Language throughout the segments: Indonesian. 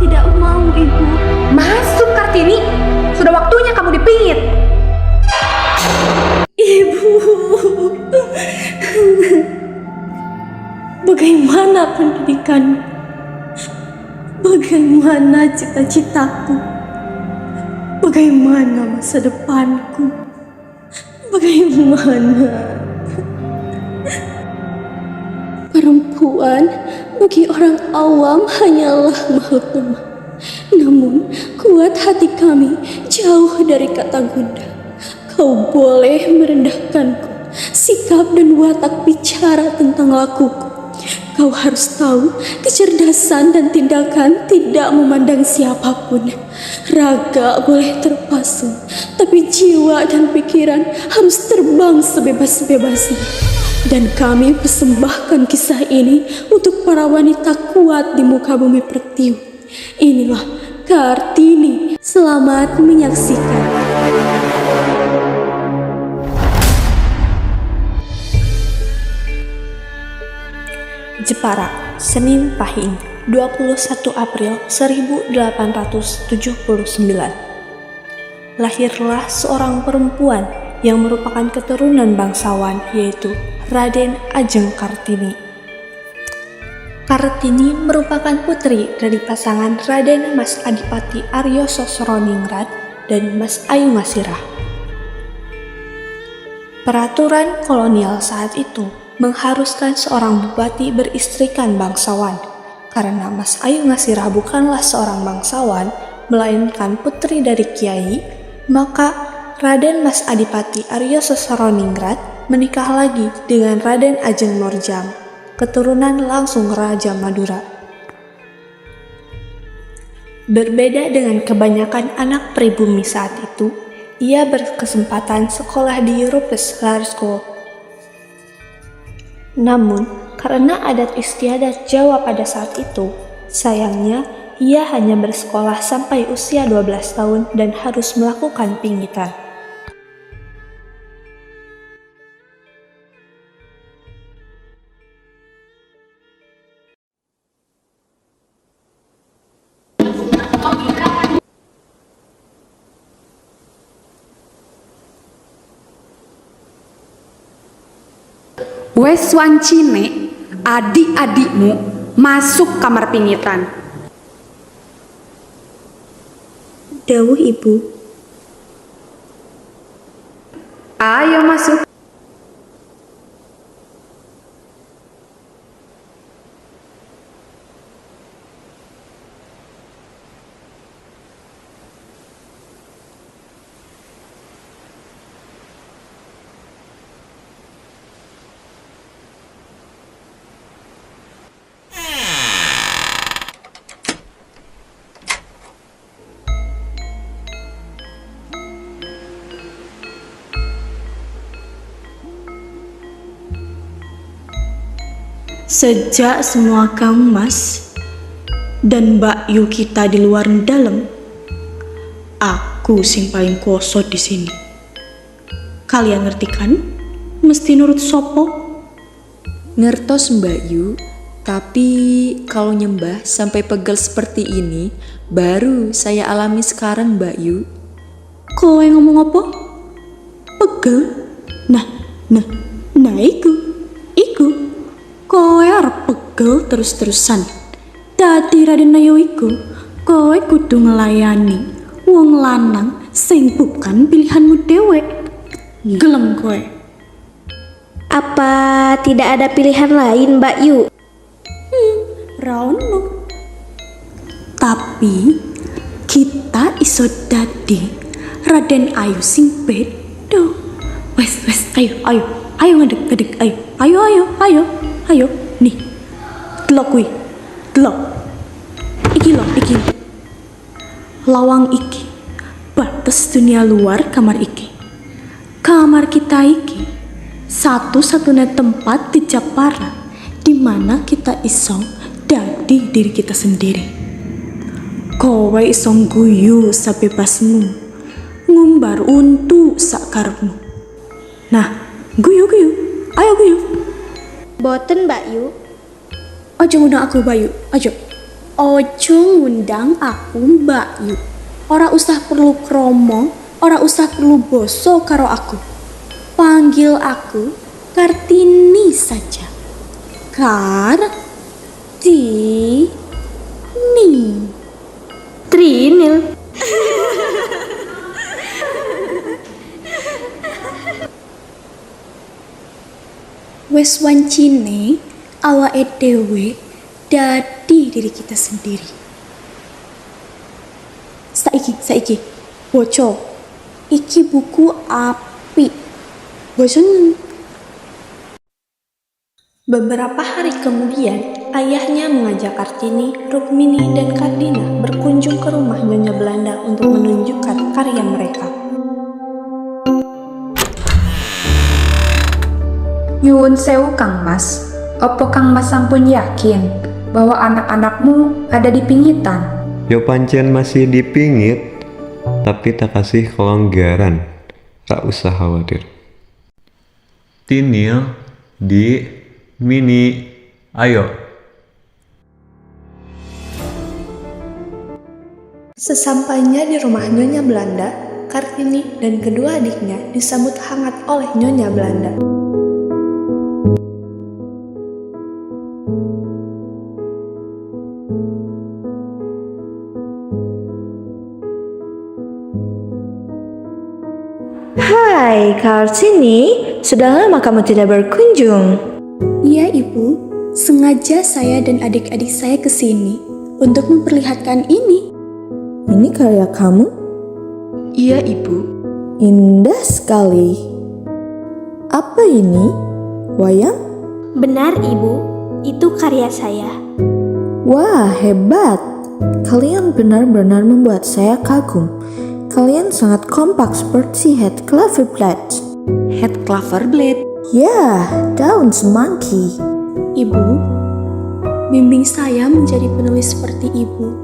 tidak mau, Ibu. Masuk, Kartini. Sudah waktunya kamu dipingit. Ibu, bagaimana pendidikanku? Bagaimana cita-citaku? Bagaimana masa depanku? Bagaimana? Perempuan bagi orang awam hanyalah makhluk lemah. Namun kuat hati kami jauh dari kata gunda. Kau boleh merendahkanku, sikap dan watak bicara tentang lakuku. Kau harus tahu, kecerdasan dan tindakan tidak memandang siapapun. Raga boleh terpasung, tapi jiwa dan pikiran harus terbang sebebas-bebasnya. Dan kami persembahkan kisah ini untuk para wanita kuat di muka bumi pertiwi. Inilah Kartini. Selamat menyaksikan. Jepara, Senin Pahing, 21 April 1879. Lahirlah seorang perempuan yang merupakan keturunan bangsawan, yaitu Raden Ajeng Kartini. Kartini merupakan putri dari pasangan Raden Mas Adipati Aryo Sosroningrat dan Mas Ayu Ngasirah. Peraturan kolonial saat itu mengharuskan seorang bupati beristrikan bangsawan, karena Mas Ayu Ngasirah bukanlah seorang bangsawan, melainkan putri dari kiai, maka Raden Mas Adipati Aryo Sosroningrat menikah lagi dengan Raden Ajeng Morjang, keturunan langsung Raja Madura. Berbeda dengan kebanyakan anak pribumi saat itu, ia berkesempatan sekolah di Rupes Larsko. Namun, karena adat istiadat Jawa pada saat itu, sayangnya ia hanya bersekolah sampai usia 12 tahun dan harus melakukan pinggitan. Wes wancine adik-adikmu masuk kamar pingitan. Dawuh Ibu. Ayo masuk. Sejak semua kamu Mas dan Mbak Yu kita di luar dalam, aku sing paling kuoso di sini. Kalian ngerti kan? Mesti nurut sopo? Ngertos Mbak Yu, tapi kalau nyembah sampai pegel seperti ini, baru saya alami sekarang Mbak Yu. Kowe ngomong apa? Pegel? Nah, iku. Kowe arep pegel terus-terusan. Dadi Raden Ayu iku, kowe kudu ngelayani wong lanang sing bukan pilihanmu dewek. Gelem kowe? Apa tidak ada pilihan lain, Mbak Yu? Ra ono. Tapi kita iso dadi Raden Ayu sing beda. Wes, ayo ngadeg, ayo, nih, delok kuwi, delok, iki lho, lawang iki, batas dunia luar kamar iki, kamar kita iki, satu-satunya tempat di Jepara, di mana kita iso dadi diri kita sendiri. Kowe iso guyu sabebasmu, ngumbar untu sakarepmu. Nah, guyu, ayo guyu. Boten, Mbak Yu. Aja ngundang aku Bayu, aja. Ojo ngundang aku Mbak Yu. Ora usah perlu kromo, ora usah perlu boso karo aku. Panggil aku Kartini saja. Kartini. Trinil. Wes wancine awake dhewe dadi diri kita sendiri. Saiki, boco. Iki buku api. Bosan. Beberapa hari kemudian, ayahnya mengajak Kartini, Rukmini, dan Kardina berkunjung ke rumah Nyonya Belanda untuk menunjukkan karya mereka. Nyuwun sewu Kang Mas, opo Kang Mas sampun yakin bahwa anak-anakmu ada di pingitan? Yo pancen masih dipingit, tapi tak kasih kelonggaran. Tak usah khawatir. Tinil, di, Mini, ayo. Sesampainya di rumah Nyonya Belanda, Kartini dan kedua adiknya disambut hangat oleh Nyonya Belanda. Hai Kartini, sudah lama kamu tidak berkunjung. Iya ibu, sengaja saya dan adik-adik saya kesini untuk memperlihatkan ini. Ini karya kamu? Iya ibu. Indah sekali. Apa ini? Wayang? Benar ibu, itu karya saya. Wah, hebat. Kalian benar-benar membuat saya kagum. Kalian sangat kompak seperti Head Cloverblade. Head Cloverblade. Ya, daun semangki. Ibu, bimbing saya menjadi penulis seperti ibu.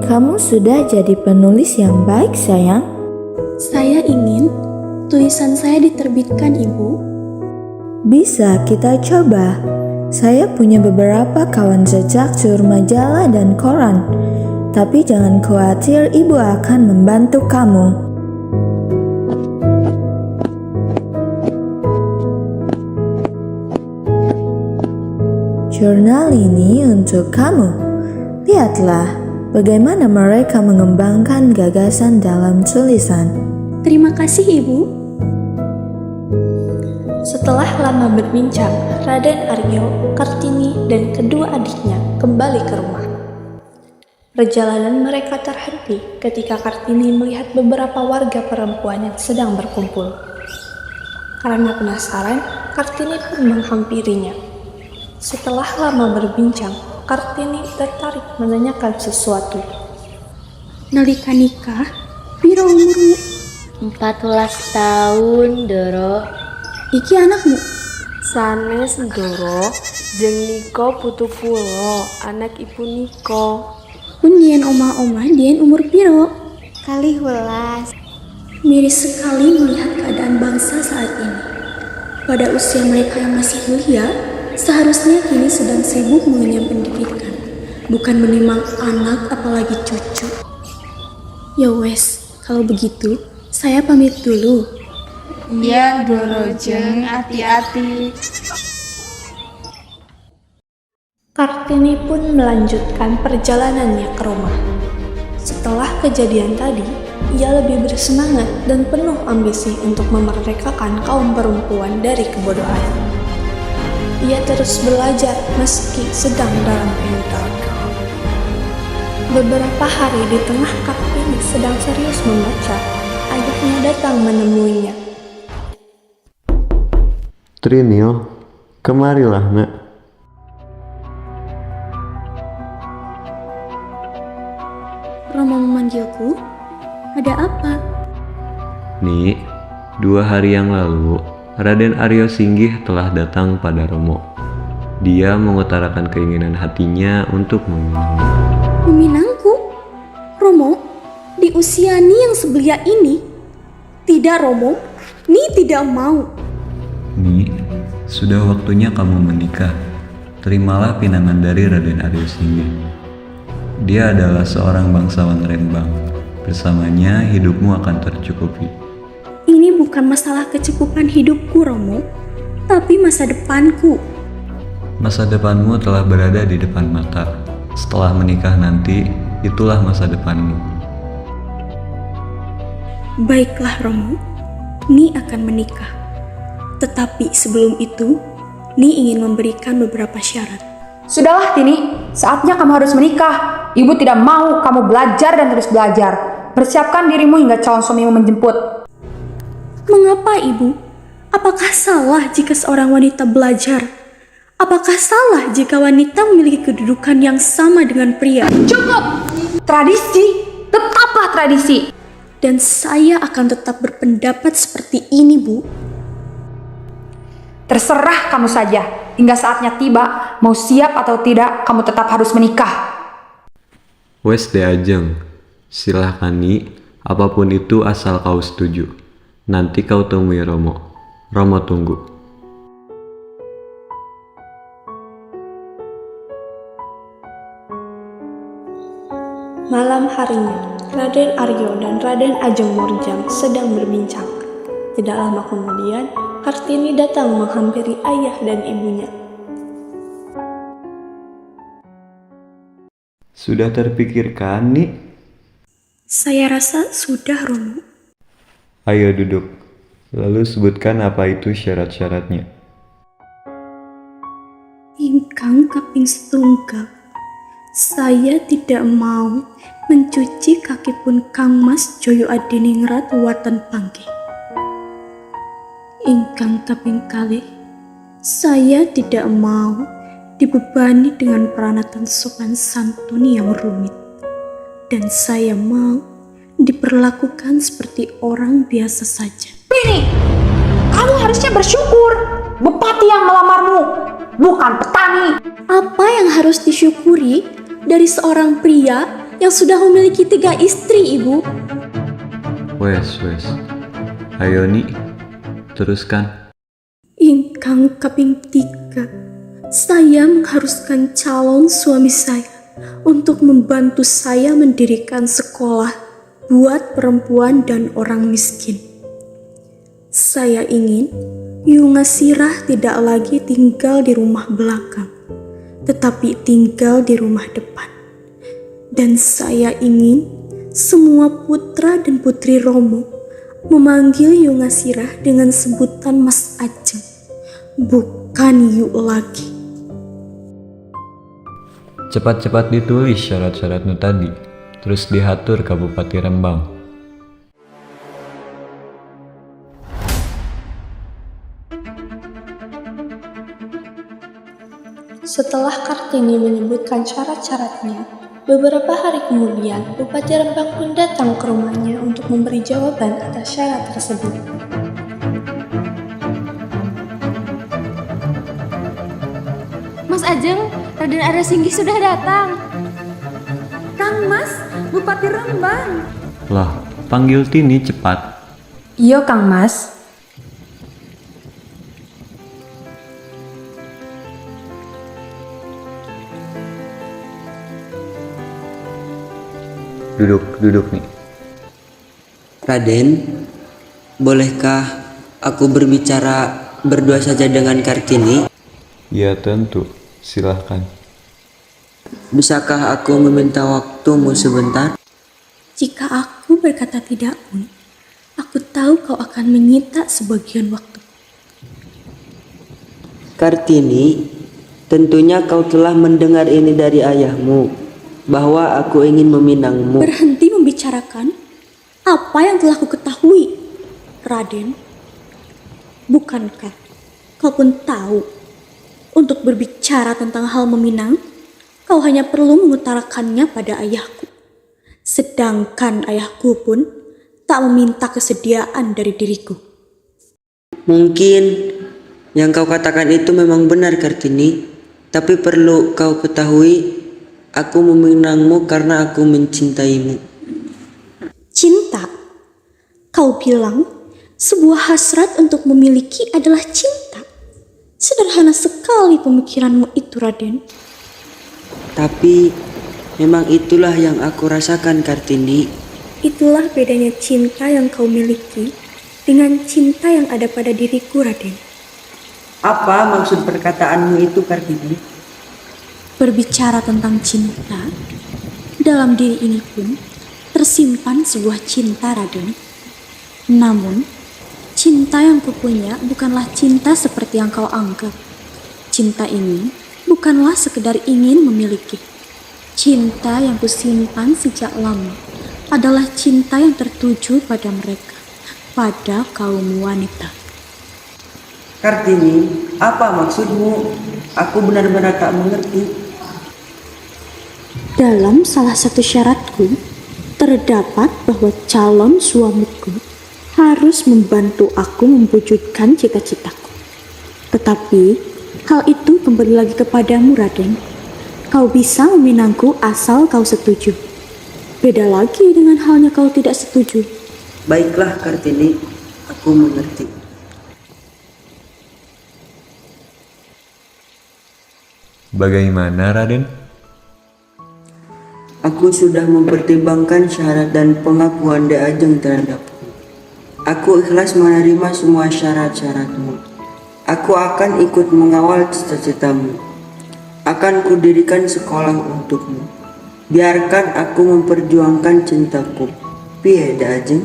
Kamu sudah jadi penulis yang baik, sayang. Saya ingin tulisan saya diterbitkan, ibu. Bisa kita coba. Saya punya beberapa kawan redaktur majalah dan koran. Tapi jangan khawatir, ibu akan membantu kamu. Jurnal ini untuk kamu. Lihatlah bagaimana mereka mengembangkan gagasan dalam tulisan. Terima kasih, ibu. Setelah lama berbincang, Raden Aryo, Kartini, dan kedua adiknya kembali ke rumah. Perjalanan mereka terhenti ketika Kartini melihat beberapa warga perempuan yang sedang berkumpul. Karena penasaran, Kartini pun menghampirinya. Setelah lama berbincang, Kartini tertarik menanyakan sesuatu. Nalika nikah, piro umurmu? 14 tahun, Doro. Iki anakmu? Sanes Doro, jeng Niko putu pulo, anak ibu Niko. Pun dien oma-oma, dien umur piro? Kali welas. Miris sekali melihat keadaan bangsa saat ini. Pada usia mereka yang masih belia, seharusnya kini sedang sibuk mengenyam pendidikan, bukan menimang anak apalagi cucu. Ya wes, kalau begitu, saya pamit dulu. Iya Doro jeng, hati-hati. Kartini pun melanjutkan perjalanannya ke rumah. Setelah kejadian tadi, ia lebih bersemangat dan penuh ambisi untuk memerdekakan kaum perempuan dari kebodohan. Ia terus belajar meski sedang dalam penyitaan. Beberapa hari di tengah Kartini sedang serius membaca, ayahnya datang menemuinya. Trinil, kemarilah nak. Romo memanggilku? Ada apa? Nih, 2 hari yang lalu, Raden Aryo Singgih telah datang pada Romo. Dia mengutarakan keinginan hatinya untuk meminangmu. Meminangku? Romo, di usia Ni yang sebelia ini? Tidak, Romo. Ni tidak mau. Nih, sudah waktunya kamu menikah. Terimalah pinangan dari Raden Aryo Singgih. Dia adalah seorang bangsawan Rembang. Bersamanya hidupmu akan tercukupi. Ini bukan masalah kecukupan hidupku, Romo, tapi masa depanku. Masa depanmu telah berada di depan mata. Setelah menikah nanti, itulah masa depanmu. Baiklah, Romo. Ni akan menikah. Tetapi sebelum itu, Ni ingin memberikan beberapa syarat. Sudahlah Tini, saatnya kamu harus menikah. Ibu tidak mau kamu belajar dan terus belajar. Persiapkan dirimu hingga calon suamimu menjemput. Mengapa, Ibu? Apakah salah jika seorang wanita belajar? Apakah salah jika wanita memiliki kedudukan yang sama dengan pria? Cukup! Tradisi, tetaplah tradisi. Dan saya akan tetap berpendapat seperti ini, Bu. Terserah kamu saja. Hingga saatnya tiba, mau siap atau tidak, kamu tetap harus menikah. Wes de Ajeng, silahkan Ni, apapun itu asal kau setuju. Nanti kau temui Romo. Romo tunggu. Malam harinya, Raden Aryo dan Raden Ajeng Morjang sedang berbincang. Tidak lama kemudian, Kartini datang menghampiri ayah dan ibunya. Sudah terpikirkan, Ni? Saya rasa sudah, Romo. Ayo duduk. Lalu sebutkan apa itu syarat-syaratnya. Ingkang kaping setunggal, saya tidak mau mencuci kaki pun Kang Mas Joyo Adiningrat watan panggih. Ingkang kaping kalih, saya tidak mau dibebani dengan peranatan sopan santun yang rumit. Dan saya mau diperlakukan seperti orang biasa saja. Tini, kamu harusnya bersyukur. Bupati yang melamarmu, bukan petani. Apa yang harus disyukuri dari seorang pria yang sudah memiliki 3 istri, Ibu? Wes. Ayo Ni, teruskan. Ingkang kaping 3, saya mengharuskan calon suami saya untuk membantu saya mendirikan sekolah buat perempuan dan orang miskin. Saya ingin Yunga Sirah tidak lagi tinggal di rumah belakang, tetapi tinggal di rumah depan. Dan saya ingin semua putra dan putri Romo memanggil Yunga Sirah dengan sebutan Mas Ajeng, bukan Yu lagi. Cepat-cepat ditulis syarat-syaratmu tadi, terus diatur ke Bupati Rembang. Setelah Kartini menyebutkan syarat-syaratnya, beberapa hari kemudian Bupati Rembang pun datang ke rumahnya untuk memberi jawaban atas syarat tersebut. Mas Ajeng, Raden Arya Singgih sudah datang. Kang Mas, Bupati Rembang. Lah, panggil Tini cepat. Iya Kang Mas. Duduk nih. Raden, bolehkah aku berbicara berdua saja dengan Kartini? Ya tentu, silahkan. Bisakah aku meminta waktumu sebentar? Jika aku berkata tidak pun, aku tahu kau akan menyita sebagian waktu. Kartini, tentunya kau telah mendengar ini dari ayahmu, bahwa aku ingin meminangmu. Berhenti membicarakan apa yang telah ku ketahui, Raden. Bukankah kau pun tahu, untuk berbicara tentang hal meminang, kau hanya perlu mengutarakannya pada ayahku. Sedangkan ayahku pun tak meminta kesediaan dari diriku. Mungkin yang kau katakan itu memang benar, Kartini. Tapi perlu kau ketahui, aku meminangmu karena aku mencintaimu. Cinta? Kau bilang sebuah hasrat untuk memiliki adalah cinta. Sederhana sekali pemikiranmu itu, Raden. Tapi Memang itulah yang aku rasakan, Kartini. Itulah bedanya cinta yang kau miliki dengan cinta yang ada pada diriku, Raden. Apa maksud perkataanmu itu, Kartini? Berbicara tentang cinta, dalam diri ini pun tersimpan sebuah cinta, Raden. Namun, cinta yang kupunya bukanlah cinta seperti yang kau anggap. Cinta ini bukanlah sekedar ingin memiliki. Cinta yang kusimpan sejak lama adalah cinta yang tertuju pada mereka, pada kaum wanita. Kartini, apa maksudmu? Aku benar-benar tak mengerti. Dalam salah satu syaratku, terdapat bahwa calon suamiku harus membantu aku mewujudkan cita-citaku. Tetapi, hal itu kembali lagi kepadamu, Raden. Kau bisa meminangku asal kau setuju. Beda lagi dengan halnya kau tidak setuju. Baiklah, Kartini, aku mengerti. Bagaimana, Raden? Aku sudah mempertimbangkan syarat dan pengakuan Dek Ajeng terhadapku. Aku ikhlas menerima semua syarat-syaratmu. Aku akan ikut mengawal cita-citamu. Akan kudirikan sekolah untukmu. Biarkan aku memperjuangkan cintaku. Piye, Dek Ajeng?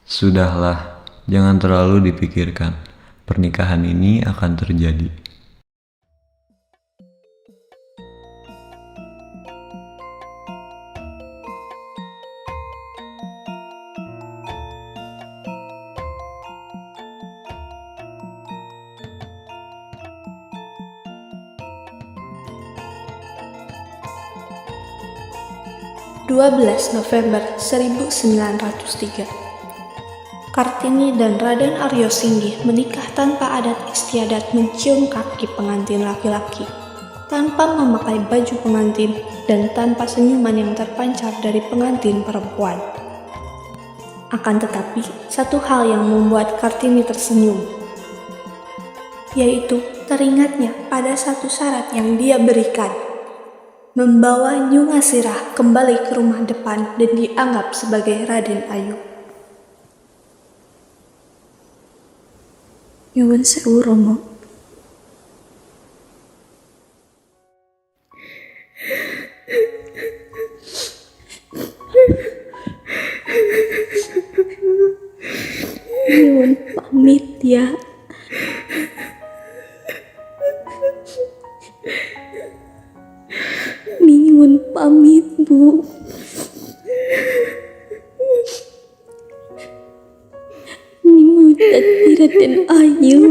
Sudahlah, jangan terlalu dipikirkan. Pernikahan ini akan terjadi. November 1903. Kartini dan Raden Aryo Singgih menikah tanpa adat istiadat mencium kaki pengantin laki-laki, tanpa memakai baju pengantin dan tanpa senyuman yang terpancar dari pengantin perempuan. Akan tetapi, satu hal yang membuat Kartini tersenyum, yaitu teringatnya pada satu syarat yang dia berikan, membawa Nyungasirah kembali ke rumah depan dan dianggap sebagai Raden Ayu. Nyuwun sewu, Romo. Nyuwun pamit ya. Nyuwun pamit, Bu. Nimu dadi Raden Ayu.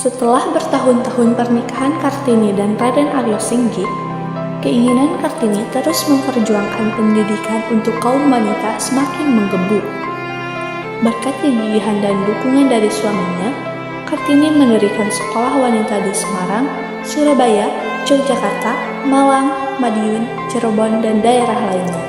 Setelah bertahun-tahun pernikahan Kartini dan Raden Aryo Singgih, keinginan Kartini terus memperjuangkan pendidikan untuk kaum wanita semakin menggebu. Berkat kegigihan dan dukungan dari suaminya, Kartini mendirikan sekolah wanita di Semarang, Surabaya, Yogyakarta, Malang, Madiun, Cirebon, dan daerah lainnya.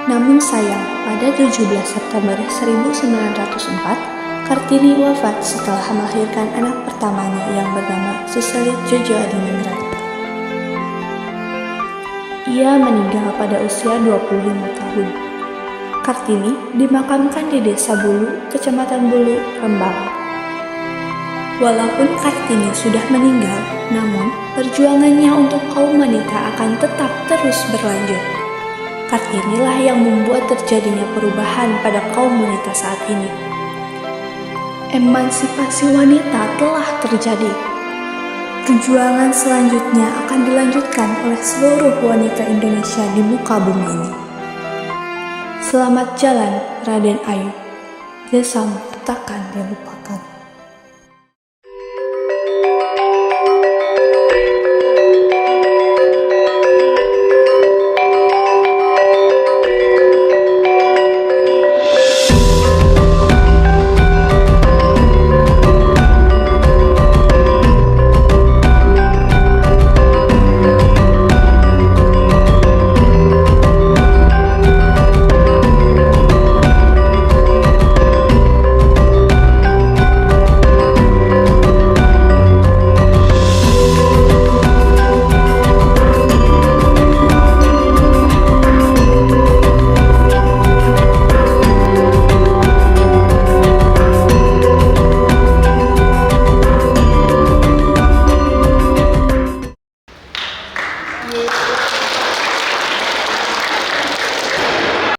Namun sayang, pada 17 September 1904, Kartini wafat setelah melahirkan anak pertamanya yang bernama Suselit Jojo Adiningrat. Ia meninggal pada usia 25 tahun. Kartini dimakamkan di Desa Bulu, Kecamatan Bulu, Rembang. Walaupun Kartini sudah meninggal, namun perjuangannya untuk kaum wanita akan tetap terus berlanjut. Bakat inilah yang membuat terjadinya perubahan pada kaum wanita saat ini. Emansipasi wanita telah terjadi. Perjuangan selanjutnya akan dilanjutkan oleh seluruh wanita Indonesia di muka bumi ini. Selamat jalan, Raden Ayu. Desamu takkan dilupakan.